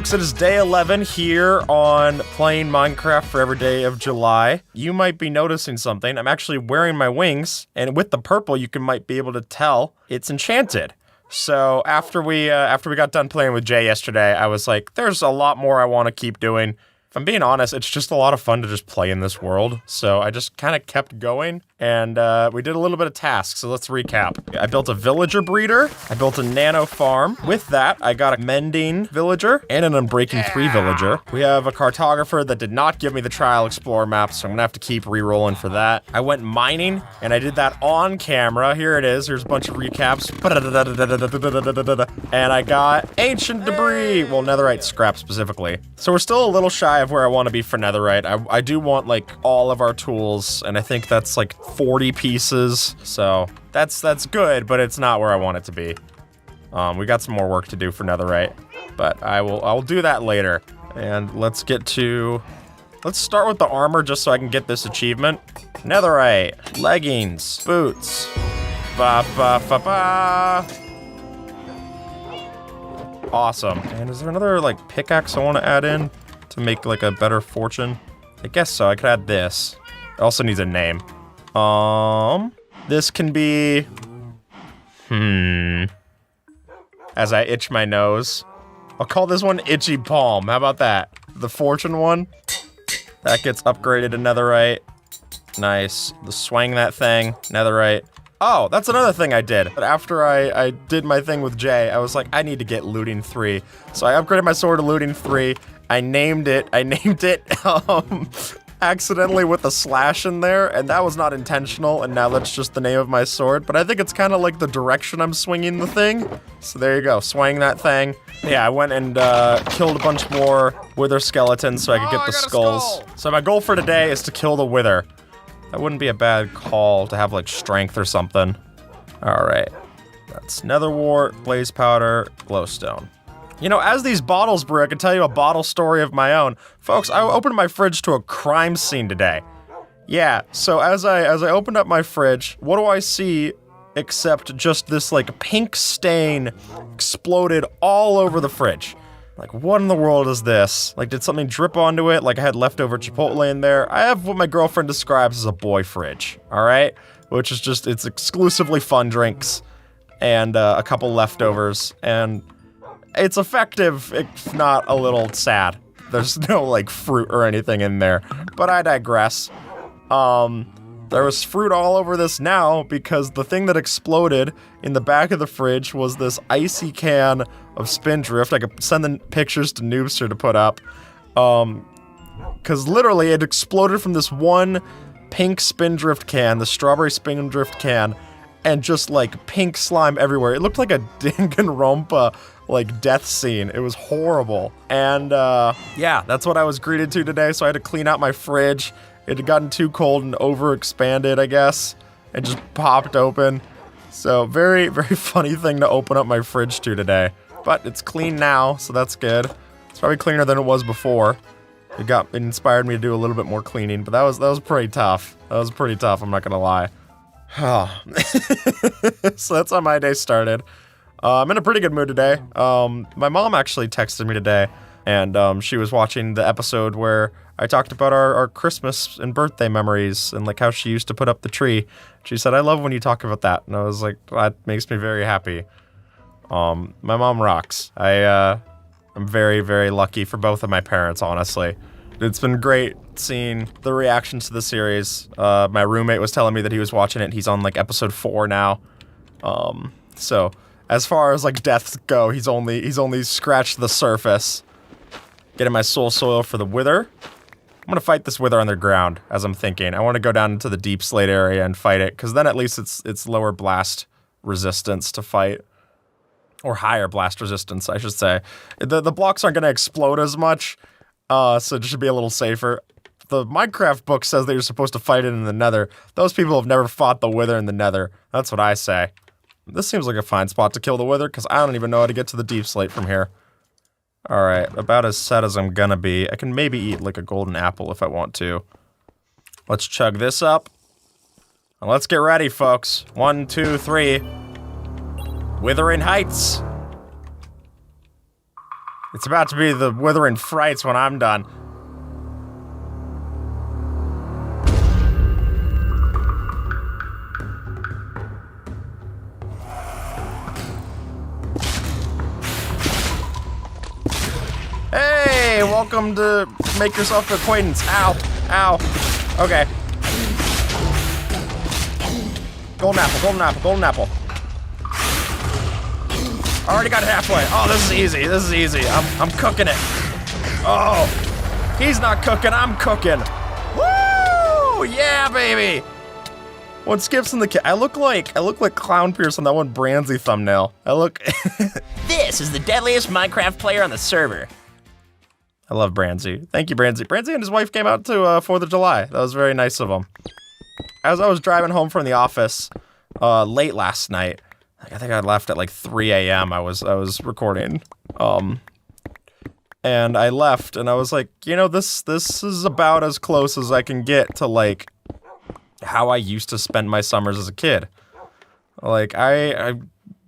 folks, it is day 11 here on playing Minecraft for every day of July. You might be noticing something. I'm actually wearing my wings, and with the purple, you might be able to tell it's enchanted. So after we got done playing with Jay yesterday, I was like, there's a lot more I want to keep doing. If I'm being honest, it's just a lot of fun to just play in this world. So I just kind of kept going, and we did a little bit of tasks, so let's recap. I built a villager breeder. I built a nano farm. With that, I got a mending villager and an unbreaking 3 villager. We have a cartographer that did not give me the trial explorer map, so I'm gonna have to keep re-rolling for that. I went mining, and I did that on camera. Here it is. Here's a bunch of recaps. And I got ancient debris. Well, netherite scrap specifically. So we're still a little shy of where I want to be for netherite. I do want like all of our tools, and I think that's like 40 pieces. So that's good, but it's not where I want it to be. We got some more work to do for netherite, but I'll do that later. And let's start with the armor just so I can get this achievement. Netherite, leggings, boots. Ba ba ba ba. Awesome. And is there another like pickaxe I want to add in to make like a better fortune? I guess so. I could add this. It also needs a name. This can be, as I itch my nose, I'll call this one Itchy Palm. How about that? The fortune one, that gets upgraded to netherite. Nice. The swang that thing, netherite. Oh, that's another thing I did. But after I did my thing with Jay, I was like, I need to get looting 3. So I upgraded my sword to looting 3. I named it accidentally with a slash in there, and that was not intentional, and now that's just the name of my sword. But I think it's kind of like the direction I'm swinging the thing. So there you go, swing that thing. Yeah, I went and killed a bunch more wither skeletons so I could get the skulls. So my goal for today is to kill the wither. That wouldn't be a bad call to have like strength or something. All right, that's nether wart, blaze powder, glowstone. You know, as these bottles brew, I can tell you a bottle story of my own. Folks, I opened my fridge to a crime scene today. Yeah, so as I opened up my fridge, what do I see except just this like pink stain exploded all over the fridge. Like, what in the world is this? Like, did something drip onto it? Like I had leftover Chipotle in there? I have what my girlfriend describes as a boy fridge, all right? Which is just, it's exclusively fun drinks and a couple leftovers, and it's effective, if not a little sad. There's no, like, fruit or anything in there. But I digress. There was fruit all over this now because the thing that exploded in the back of the fridge was this icy can of Spindrift. I could send the pictures to Noobster to put up. Because literally it exploded from this one pink Spindrift can, the strawberry Spindrift can, and just, like, pink slime everywhere. It looked like a Danganronpa like death scene. It was horrible. And yeah, that's what I was greeted to today, so I had to clean out my fridge. It had gotten too cold and overexpanded, I guess, and just popped open. So very, very funny thing to open up my fridge to today. But it's clean now, so that's good. It's probably cleaner than it was before. It inspired me to do a little bit more cleaning, but that was pretty tough. That was pretty tough, I'm not gonna lie. So that's how my day started. I'm in a pretty good mood today. My mom actually texted me today, and she was watching the episode where I talked about our Christmas and birthday memories and like how she used to put up the tree. She said, I love when you talk about that. And I was like, that makes me very happy. My mom rocks. I'm very, very lucky for both of my parents, honestly. It's been great seeing the reactions to the series. My roommate was telling me that he was watching it. He's on like episode 4 now. So as far as like deaths go, he's only scratched the surface. Getting my soul soil for the wither. I'm gonna fight this wither underground, as I'm thinking. I want to go down into the deep slate area and fight it, because then at least it's lower blast resistance to fight. Or higher blast resistance, I should say. The blocks aren't gonna explode as much, so it should be a little safer. The Minecraft book says that you're supposed to fight it in the nether. Those people have never fought the wither in the nether. That's what I say. This seems like a fine spot to kill the wither, because I don't even know how to get to the deep slate from here. Alright, about as set as I'm gonna be. I can maybe eat like a golden apple if I want to. Let's chug this up. And let's get ready, folks. 1, 2, 3. Withering Heights. It's about to be the Withering Frights when I'm done. Hey, welcome to Make Yourself an Acquaintance. Ow, ow. Okay. Golden apple, golden apple, golden apple. Already got halfway. Oh, this is easy. This is easy. I'm cooking it. Oh, he's not cooking. I'm cooking. Woo! Yeah, baby. What skips in the kit? I look like Clown Pierce on that one Branzy thumbnail. I look. This is the deadliest Minecraft player on the server. I love Branzy. Thank you, Branzy. Branzy and his wife came out to 4th of July. That was very nice of them. As I was driving home from the office late last night, I think I left at like 3 a.m. I was recording, and I left, and I was like, you know, this is about as close as I can get to like how I used to spend my summers as a kid. Like I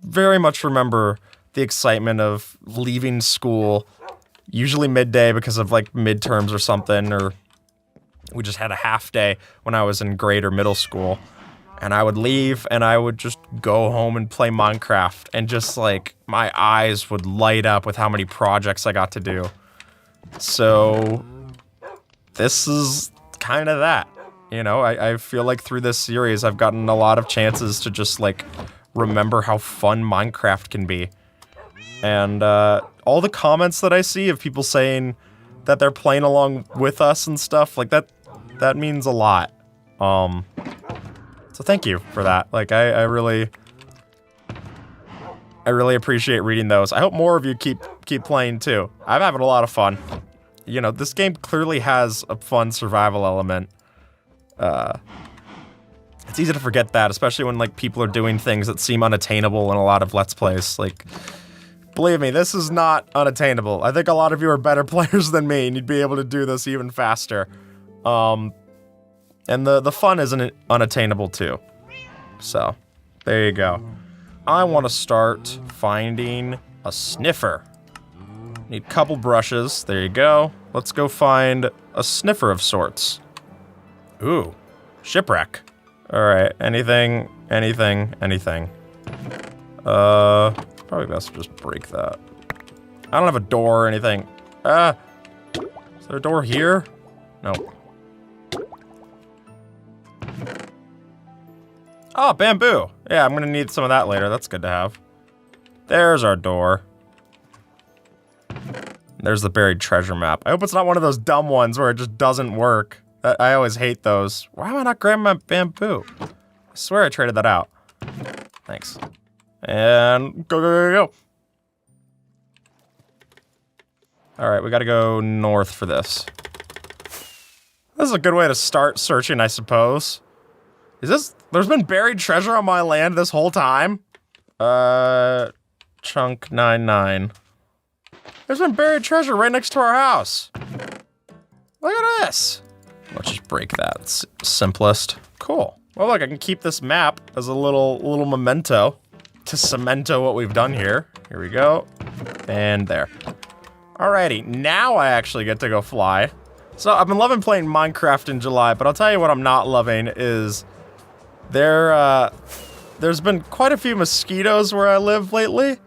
very much remember the excitement of leaving school, usually midday because of like midterms or something, or we just had a half day when I was in grade or middle school. And I would leave and I would just go home and play Minecraft, and just like my eyes would light up with how many projects I got to do. So this is kind of that, you know, I feel like through this series I've gotten a lot of chances to just like remember how fun Minecraft can be. And all the comments that I see of people saying that they're playing along with us and stuff, like that means a lot. So thank you for that. Like, I really appreciate reading those. I hope more of you keep playing too. I'm having a lot of fun. You know, this game clearly has a fun survival element. It's easy to forget that, especially when like people are doing things that seem unattainable in a lot of Let's Plays. Like, believe me, this is not unattainable. I think a lot of you are better players than me, and you'd be able to do this even faster. And the fun isn't unattainable too. So, there you go. I want to start finding a sniffer. Need a couple brushes. There you go. Let's go find a sniffer of sorts. Ooh, shipwreck. All right, anything. Probably best to just break that. I don't have a door or anything. Is there a door here? No. Oh, bamboo. Yeah, I'm gonna need some of that later. That's good to have. There's our door. There's the buried treasure map. I hope it's not one of those dumb ones where it just doesn't work. I always hate those. Why am I not grabbing my bamboo? I swear I traded that out. Thanks. And go. All right, we gotta go north for this. This is a good way to start searching, I suppose. There's been buried treasure on my land this whole time? Chunk 99. There's been buried treasure right next to our house. Look at this. Let's just break that. It's simplest. Cool. Well, look, I can keep this map as a little memento to cemento what we've done here. Here we go. And there. Alrighty, now I actually get to go fly. So I've been loving playing Minecraft in July, but I'll tell you what I'm not loving is there's been quite a few mosquitoes where I live lately,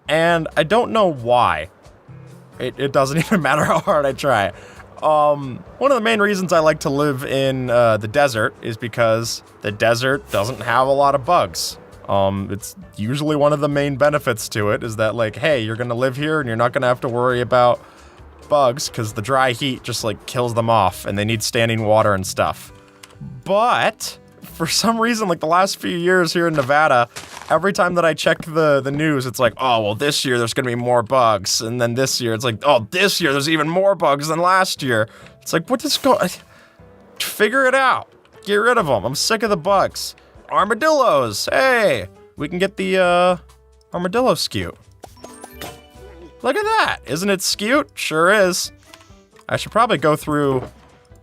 and I don't know why. It doesn't even matter how hard I try. One of the main reasons I like to live in the desert is because the desert doesn't have a lot of bugs. It's usually one of the main benefits to it is that, like, hey, you're gonna live here and you're not gonna have to worry about bugs because the dry heat just like kills them off and they need standing water and stuff. But for some reason, like the last few years here in Nevada, every time that I check the news, it's like, oh, well, this year there's gonna be more bugs. And then this year, it's like, oh, this year there's even more bugs than last year. It's like, what is going... Figure it out. Get rid of them. I'm sick of the bugs. Armadillos, hey! We can get the, armadillo scute. Look at that! Isn't it scute? Sure is. I should probably go through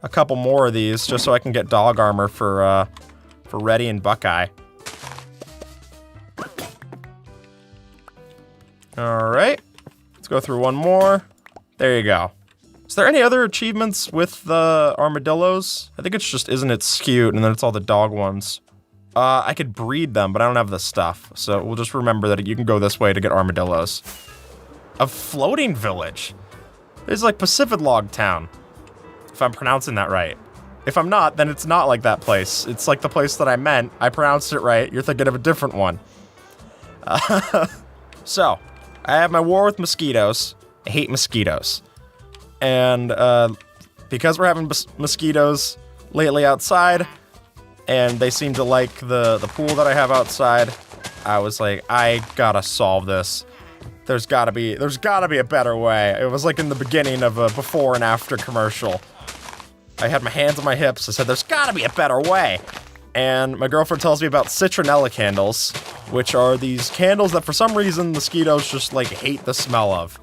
a couple more of these just so I can get dog armor for Reddy and Buckeye. Alright. Let's go through one more. There you go. Is there any other achievements with the armadillos? I think it's just, isn't it cute, and then it's all the dog ones. I could breed them, but I don't have the stuff. So we'll just remember that you can go this way to get armadillos. A floating village. It's like Pacific Log Town, if I'm pronouncing that right. If I'm not, then it's not like that place. It's like the place that I meant. I pronounced it right. You're thinking of a different one. So, I have my war with mosquitoes. I hate mosquitoes. And because we're having mosquitoes lately outside, and they seem to like the pool that I have outside, I was like, I gotta solve this. There's gotta be a better way. It was like in the beginning of a before and after commercial. I had my hands on my hips. I said, there's gotta be a better way. And my girlfriend tells me about citronella candles, which are these candles that for some reason mosquitoes just like hate the smell of.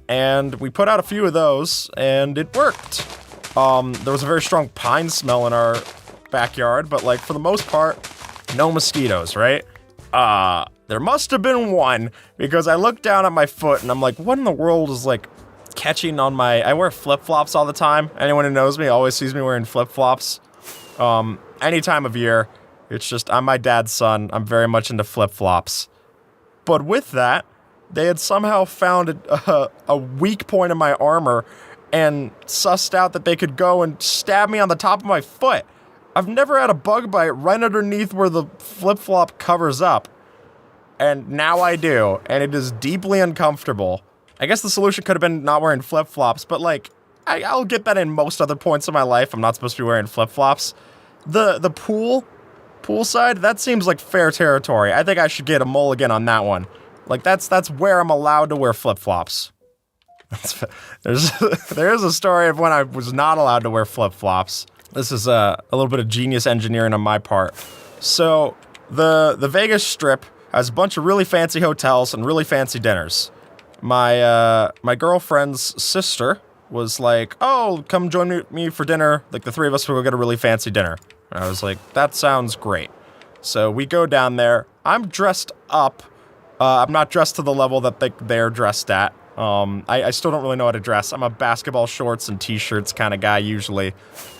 And we put out a few of those, and it worked. There was a very strong pine smell in our backyard, but like for the most part, no mosquitoes, right? There must have been one, because I looked down at my foot and I'm like, what in the world is like catching on I wear flip-flops all the time. Anyone who knows me always sees me wearing flip-flops. Any time of year, it's just, I'm my dad's son. I'm very much into flip-flops. But with that, they had somehow found a weak point in my armor and sussed out that they could go and stab me on the top of my foot. I've never had a bug bite right underneath where the flip-flop covers up. And now I do, and it is deeply uncomfortable. I guess the solution could have been not wearing flip-flops, but like, I'll get that in most other points of my life. I'm not supposed to be wearing flip-flops. The poolside, that seems like fair territory. I think I should get a mulligan on that one. Like, that's where I'm allowed to wear flip-flops. There is a story of when I was not allowed to wear flip-flops. This is a little bit of genius engineering on my part. So, the Vegas Strip has a bunch of really fancy hotels and really fancy dinners. My girlfriend's sister was like, oh, come join me for dinner. Like, the three of us will go get a really fancy dinner. And I was like, that sounds great. So we go down there. I'm dressed up. I'm not dressed to the level that they're dressed at. I still don't really know how to dress. I'm a basketball shorts and t-shirts kind of guy usually.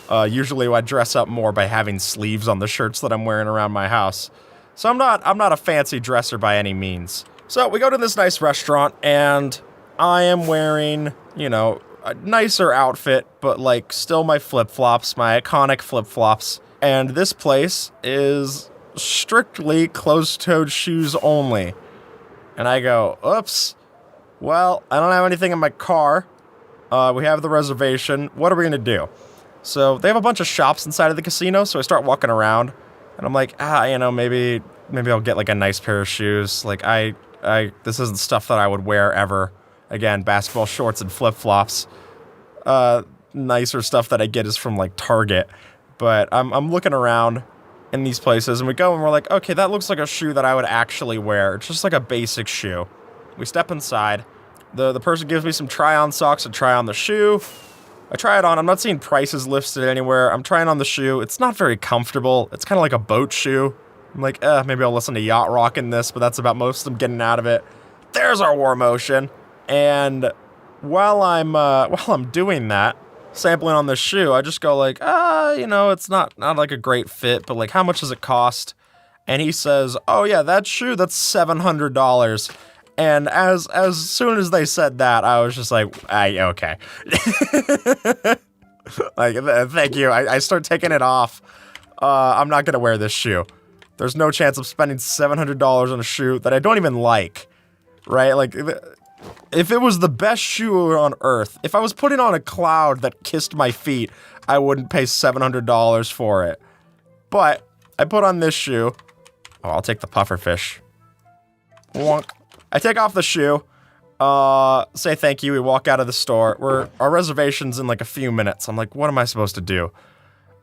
Usually I dress up more by having sleeves on the shirts that I'm wearing around my house. So I'm not a fancy dresser by any means. So we go to this nice restaurant, and I am wearing, you know, a nicer outfit, but like still my flip-flops, my iconic flip-flops. And this place is strictly closed-toed shoes only. And I go, oops. Well, I don't have anything in my car. We have the reservation. What are we gonna do? So they have a bunch of shops inside of the casino, so I start walking around, and I'm like, you know, maybe I'll get like a nice pair of shoes. Like this isn't stuff that I would wear ever. Again, basketball shorts and flip-flops. Nicer stuff that I get is from like Target. But I'm looking around in these places, and we go and we're like, okay, that looks like a shoe that I would actually wear. It's just like a basic shoe. We step inside. The person gives me some try-on socks to try on the shoe. I try it on. I'm not seeing prices listed anywhere. I'm trying on the shoe. It's not very comfortable. It's kind of like a boat shoe. I'm like, maybe I'll listen to Yacht Rock in this, but that's about most I'm getting out of it. There's our war motion. And while I'm doing that, sampling on the shoe, I just go like, you know, it's not like a great fit, but like, how much does it cost? And he says, oh yeah, that shoe, that's $700. And as soon as they said that, I was just like, okay. Like, thank you. I start taking it off. I'm not gonna wear this shoe. There's no chance of spending $700 on a shoe that I don't even like, right? Like, if it was the best shoe on earth, if I was putting on a cloud that kissed my feet, I wouldn't pay $700 for it. But I put on this shoe. Oh, I'll take the pufferfish. Wonk. I take off the shoe, say thank you, we walk out of the store. Our reservation's in like a few minutes. I'm like, what am I supposed to do?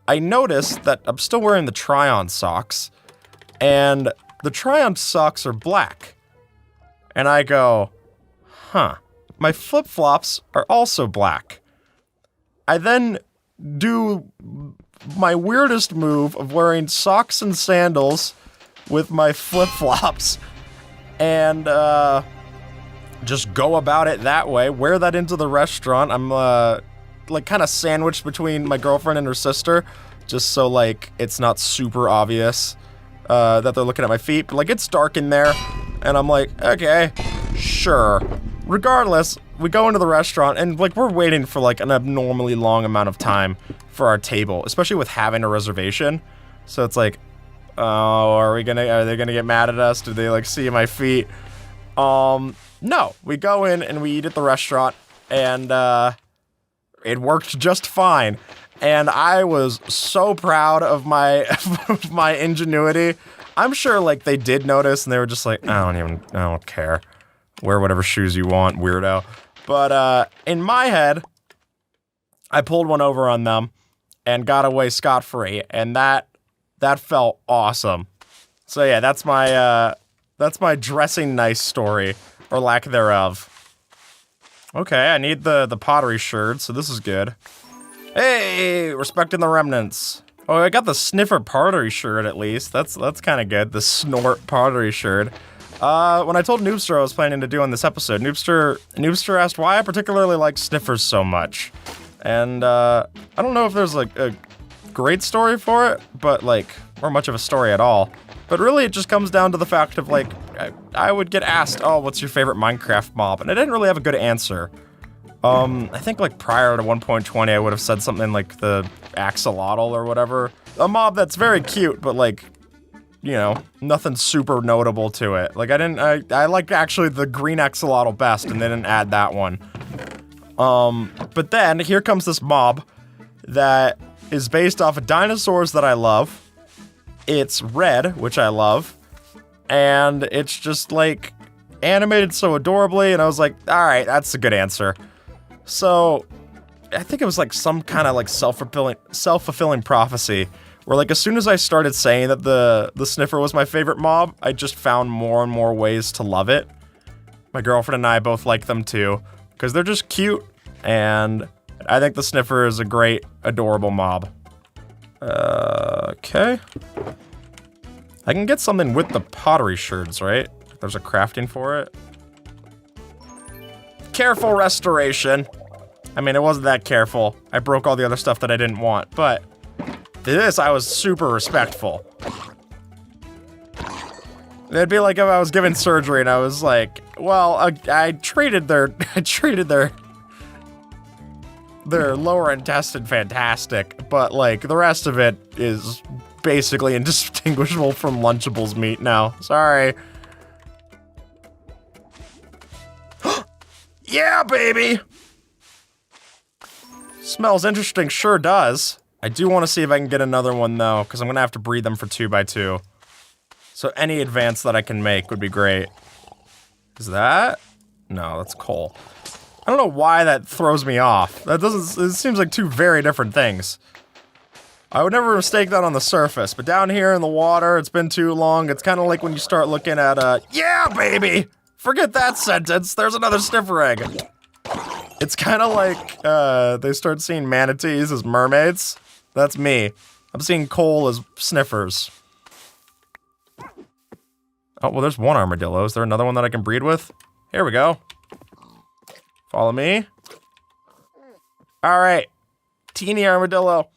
I notice that I'm still wearing the try-on socks, and the try-on socks are black. And I go, my flip-flops are also black. I then do my weirdest move of wearing socks and sandals with my flip-flops. And, just go about it that way, wear that into the restaurant. I'm, like, kind of sandwiched between my girlfriend and her sister, just so, like, it's not super obvious, that they're looking at my feet. But, like, it's dark in there, and I'm like, okay, sure. Regardless, we go into the restaurant, and, like, we're waiting for, like, an abnormally long amount of time for our table, especially with having a reservation. So it's like, oh, are they gonna get mad at us? Did they, like, see my feet? No. We go in, and we eat at the restaurant, and, it worked just fine. And I was so proud of my, of my ingenuity. I'm sure, like, they did notice, and they were just like, I don't care. Wear whatever shoes you want, weirdo. But, in my head, I pulled one over on them and got away scot-free, and that felt awesome. So yeah, that's my dressing nice story, or lack thereof. Okay, I need the pottery shirt, so this is good. Hey, respecting the remnants. Oh, I got the sniffer pottery shirt at least. That's kind of good. The snort pottery shirt. When I told Noobster I was planning to do on this episode, Noobster asked why I particularly like sniffers so much. And, I don't know if there's, like, a great story for it, but, like, or much of a story at all. But really, it just comes down to the fact of, like, I would get asked, oh, what's your favorite Minecraft mob? And I didn't really have a good answer. I think, like, prior to 1.20, I would have said something like the axolotl or whatever. A mob that's very cute, but, like, you know, nothing super notable to it. Like, I liked actually the green axolotl best, and they didn't add that one. But then, here comes this mob that is based off of dinosaurs that I love. It's red, which I love, and it's just, like, animated so adorably, and I was like, alright, that's a good answer. So, I think it was, like, some kind of, like, self-fulfilling prophecy, where, like, as soon as I started saying that the sniffer was my favorite mob, I just found more and more ways to love it. My girlfriend and I both like them, too, because they're just cute, and I think the sniffer is a great, adorable mob. Okay. I can get something with the pottery sherds, right? There's a crafting for it. Careful restoration. I mean, it wasn't that careful. I broke all the other stuff that I didn't want, but this, I was super respectful. It'd be like if I was given surgery and I was like, well, I treated their lower intestine fantastic, but, like, the rest of it is basically indistinguishable from Lunchables meat now. Sorry. Yeah, baby! Smells interesting, sure does. I do want to see if I can get another one, though, because I'm going to have to breed them for 2x2. So any advance that I can make would be great. Is that? No, that's coal. I don't know why that throws me off. It seems like two very different things. I would never mistake that on the surface, but down here in the water, it's been too long. It's kind of like when you start looking at, yeah, baby! Forget that sentence, there's another sniffer egg. It's kind of like, they start seeing manatees as mermaids. That's me. I'm seeing coal as sniffers. Oh, well, there's one armadillo. Is there another one that I can breed with? Here we go. Follow me. All right. Teeny armadillo.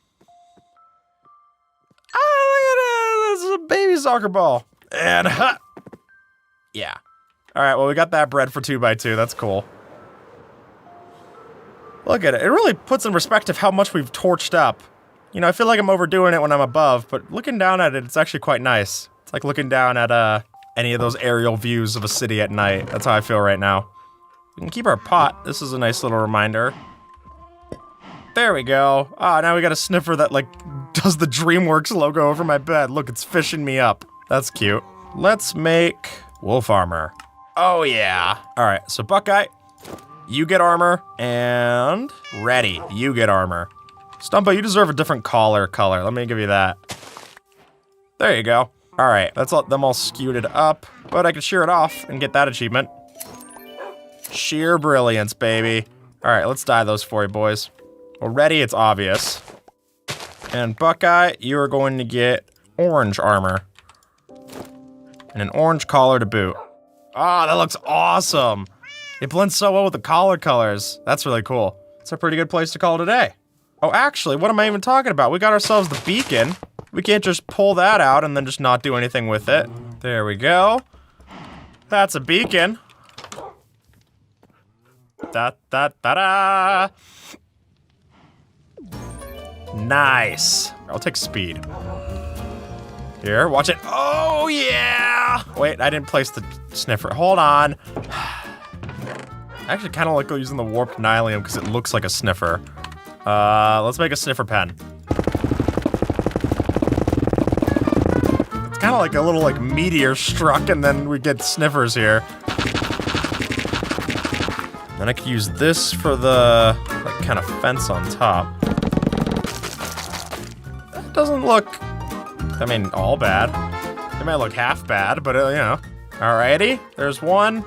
Oh, look at it. This is a baby soccer ball. And, yeah. All right, well, we got that bred for 2x2. That's cool. Look at it. It really puts in perspective how much we've torched up. You know, I feel like I'm overdoing it when I'm above, but looking down at it, it's actually quite nice. It's like looking down at, any of those aerial views of a city at night. That's how I feel right now. We can keep our pot. This is a nice little reminder. There we go. Ah, now we got a sniffer that, like, does the DreamWorks logo over my bed. Look, it's fishing me up. That's cute. Let's make wolf armor. Oh, yeah. All right, so Buckeye, you get armor, and Ready, you get armor. Stumpa, you deserve a different collar color. Let me give you that. There you go. All right, that's them all scooted up, but I can shear it off and get that achievement. Sheer brilliance, baby. All right, let's dye those for you, boys. Well, Ready, it's obvious. And Buckeye, you are going to get orange armor. And an orange collar to boot. Ah, that looks awesome. It blends so well with the collar colors. That's really cool. It's a pretty good place to call it a day. Oh, actually, what am I even talking about? We got ourselves the beacon. We can't just pull that out and then just not do anything with it. There we go. That's a beacon. Da-da-da-da. Nice. I'll take speed. Here, watch it. Oh, yeah! Wait, I didn't place the sniffer. Hold on. I actually kind of like using the warped nylium because it looks like a sniffer. Let's make a sniffer pen. It's kind of like a little like meteor struck and then we get sniffers here. Then I could use this for the like kind of fence on top. That doesn't look, I mean, all bad. It might look half bad, but you know. Alrighty, there's one,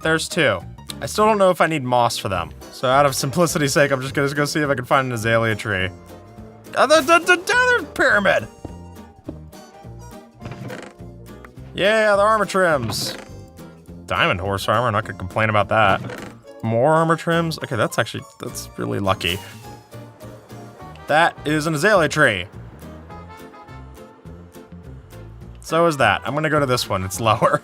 there's two. I still don't know if I need moss for them. So out of simplicity's sake, I'm just gonna go see if I can find an azalea tree. The pyramid! Yeah, the armor trims. Diamond horse armor, not gonna complain about that. More armor trims? Okay, that's really lucky. That is an azalea tree. So is that. I'm gonna go to this one, it's lower.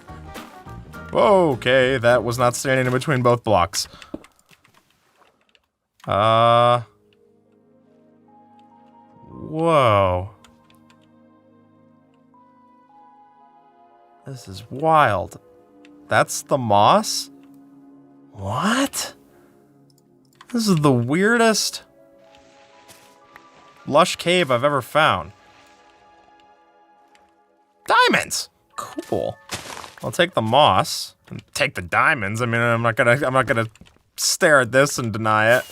Okay, that was not standing in between both blocks. Whoa. This is wild. That's the moss? What? This is the weirdest lush cave I've ever found. Diamonds! Cool. I'll take the moss and take the diamonds. I mean, I'm not gonna stare at this and deny it.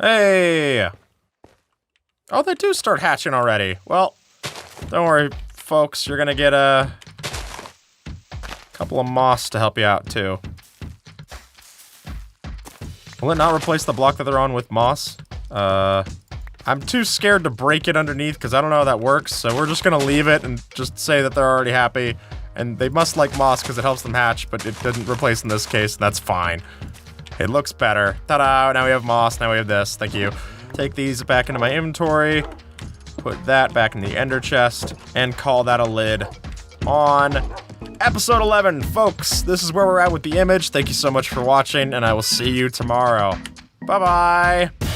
Hey! Oh, they do start hatching already. Well, don't worry, folks. You're gonna get a couple of moss to help you out, too. Will it not replace the block that they're on with moss? I'm too scared to break it underneath because I don't know how that works, so we're just gonna leave it and just say that they're already happy. And they must like moss because it helps them hatch, but it didn't replace in this case, and that's fine. It looks better. Ta-da! Now we have moss, now we have this. Thank you. Take these back into my inventory, put that back in the ender chest, and call that a lid on episode 11. Folks, this is where we're at with the image. Thank you so much for watching, and I will see you tomorrow. Bye-bye!